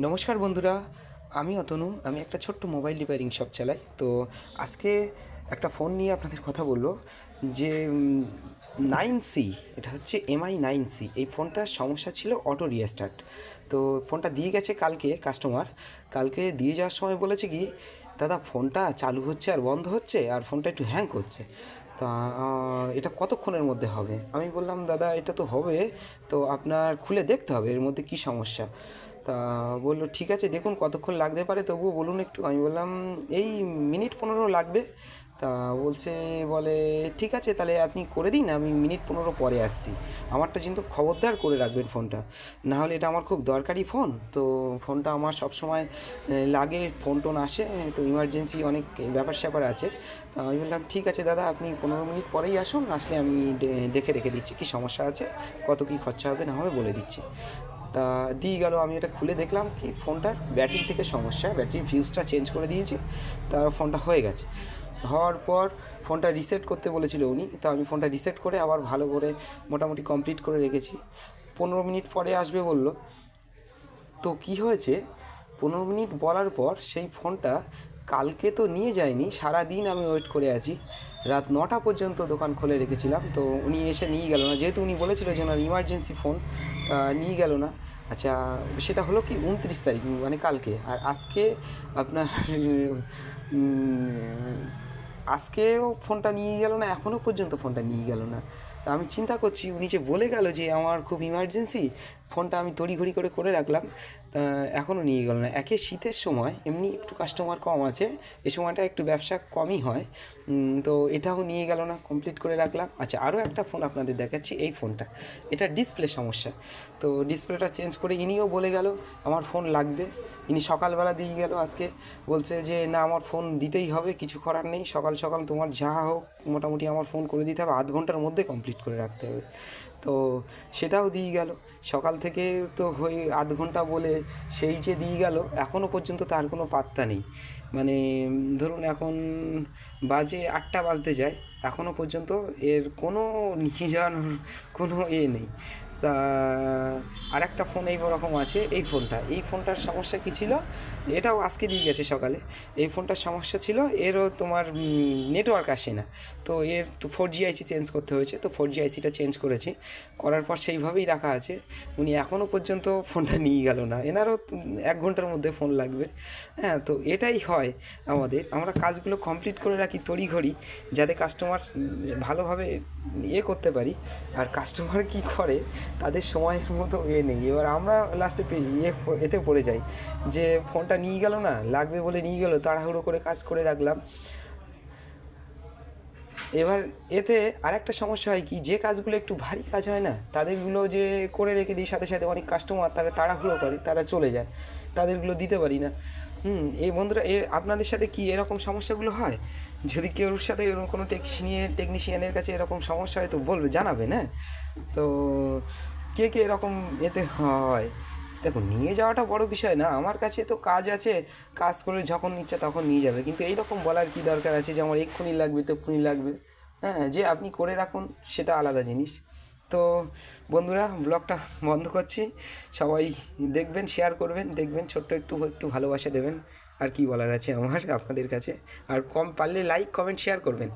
নমস্কার বন্ধুরা, আমি অতনু। আমি একটা ছোট্ট মোবাইল রিপেয়ারিং শপ চালাই। তো আজকে একটা ফোন নিয়ে আপনাদের কথা বলবো যে 9C, এটা হচ্ছে MI9C। এই ফোনটার সমস্যা ছিল অটো রিস্টার্ট। তো ফোনটা দিয়ে গেছে কালকে কাস্টমার। কালকে দিয়ে যাওয়ার সময় বলেছে কি, দাদা ফোনটা চালু হচ্ছে আর বন্ধ হচ্ছে, আর ফোনটা একটু হ্যাং করছে। তা এটা কতক্ষণের মধ্যে হবে? আমি বললাম, দাদা এটা তো হবে, তো আপনার খুলে দেখতে হবে এর মধ্যে কী সমস্যা। তা বললো, ঠিক আছে দেখুন কতক্ষণ লাগতে পারে, তবুও বলুন একটু। আমি বললাম, এই মিনিট 15 লাগবে। তা বলে ঠিক আছে, তাহলে আপনি করে দিন, আমি মিনিট 15 পরে আসছি। আমারটা কিন্তু খবরদার করে রাখবেন ফোনটা, না হলে এটা আমার খুব দরকারি ফোন। তো ফোনটা আমার সব সময় লাগে, ফোন টোন আসে, তো ইমার্জেন্সি অনেক ব্যাপার স্যাপার আছে। তা আমি বললাম, ঠিক আছে দাদা, আপনি 15 মিনিট পরেই আসুন, আসলে আমি দেখে রেখে দিচ্ছি কী সমস্যা আছে, কত কী খরচা হবে না হবে বলে দিচ্ছি। তা দিয়ে গেল। আমি এটা খুলে দেখলাম কি, ফোনটার ব্যাটারি থেকে সমস্যা, ব্যাটারির ফিউজটা চেঞ্জ করে দিয়েছি। তার ফোনটা হয়ে গেছে। হওয়ার পর ফোনটা রিসেট করতে বলেছিল উনি, তো আমি ফোনটা রিসেট করে আবার ভালো করে মোটামুটি কমপ্লিট করে রেখেছি। 15 মিনিট পরে আসবে বলল। তো কি হয়েছে, 15 মিনিট বলার পর সেই ফোনটা কালকে তো নিয়ে যায়নি, সারা দিন আমি ওয়েট করে আছি। রাত 9টা পর্যন্ত দোকান খুলে রেখেছিলাম, তো উনি এসে নিয়ে গেল না, যেহেতু উনি বলেছিল যে ওনার ইমার্জেন্সি ফোন, তা নিয়ে গেল না। আচ্ছা, সেটা হলো কি 29 তারিখ, মানে কালকে। আর আজকে আপনার আজকেও ফোনটা নিয়ে গেল না, এখনও পর্যন্ত ফোনটা নিয়ে গেল না। তা আমি চিন্তা করছি, উনি যে বলে গেল যে আমার খুব ইমার্জেন্সি, ফোনটা আমি তড়িঘড়ি করে করে রাখলাম, তা এখনও নিয়ে গেল না। একে শীতের সময় এমনি একটু কাস্টমার কম আছে, এই সময়টা একটু ব্যবসা কমই হয়। তো এটাও নিয়ে গেল না, কমপ্লিট করে রাখলাম। আচ্ছা, আরও একটা ফোন আপনাদের দেখাচ্ছি, এই ফোনটা, এটা ডিসপ্লে সমস্যা। তো ডিসপ্লেটা চেঞ্জ করে ইনিও বলে গেল আমার ফোন লাগবে। ইনি সকালবেলা দিয়ে গেল আজকে, বলছে যে না আমার ফোন দিতেই হবে, কিছু করার নেই, সকাল সকাল তোমার যা হোক মোটামুটি আমার ফোন করে দিতে হবে, আধ ঘন্টার মধ্যে কমপ্লিট করে রাখতে হবে। তো সেটাও দিয়ে গেল। সকাল থেকে তো হয়ে আধ ঘন্টা বলে সেই যে দিয়ে গেল, এখনও পর্যন্ত তার কোনো পাত্তা নেই। মানে ধরুন এখন বাজে 8টা বাজতে যায়, এখনও পর্যন্ত এর কোনো নিয়ে যাওয়ার কোনো নেই। তা আর একটা ফোন এই রকম আছে, এই ফোনটার সমস্যা কী ছিল, এটাও আজকে দিয়ে গেছে সকালে। এই ফোনটার সমস্যা ছিল, এরও তোমার নেটওয়ার্ক আসে না। তো এর তো 4G আইসি চেঞ্জ করতে হয়েছে, তো 4G আইসিটা চেঞ্জ করেছি, করার পর সেইভাবেই রাখা আছে। উনি এখনও পর্যন্ত ফোনটা নিয়ে গেল না, এনারও 1 ঘন্টার মধ্যে ফোন লাগবে। হ্যাঁ, তো এটাই হয় আমরা কাজগুলো কমপ্লিট করে রাখি তড়িঘড়ি, যাতে কাস্টমার ভালোভাবে করতে পারি। আর কাস্টমার কী করে, তাদের সময়ের মতো নেই। এবার আমরা লাস্টে এতে পড়ে যাই যে ফোনটা নিয়ে গেল না, লাগবে বলে নিয়ে গেল, তাড়াহুড়ো করে কাজ করে রাখলাম। এবার এতে আরেকটা সমস্যা হয় কি, যে কাজগুলো একটু ভারী কাজ হয় না, তাদেরগুলো যে করে রেখে দিই, সাথে সাথে অনেক কাস্টমার তারা তাড়াহুড়ো করে, তারা চলে যায়, তাদেরগুলো দিতে পারি না। এই বন্ধুরা, আপনাদের সাথে কি এরকম সমস্যাগুলো হয়? যদি কেউর সাথে এরকম কোনো টেকনিশিয়ানের কাছে এরকম সমস্যা হয় তো বলবে, জানাবেন। হ্যাঁ, তো কে কে এরকম এতে হয়? দেখুন, নিয়ে যাওয়াটা বড় বিষয় না, আমার কাছে তো কাজ আছে, কাজ করে যখন ইচ্ছা তখন নিয়ে যাবে। কিন্তু এইরকম বলার কি দরকার আছে যে আমার এক্ষুনি লাগবে তো এক্ষুনি লাগবে? হ্যাঁ, যে আপনি করে রাখুন সেটা আলাদা জিনিস। তো বন্ধুরা, ব্লগটা বন্ধ করছি। সবাই দেখবেন, শেয়ার করবেন, দেখবেন, ছোট্ট একটু একটু ভালোবাসা দেবেন। আর কি বলার আছে আমার আপনাদের কাছে? আর কম পারলে লাইক কমেন্ট শেয়ার করবেন।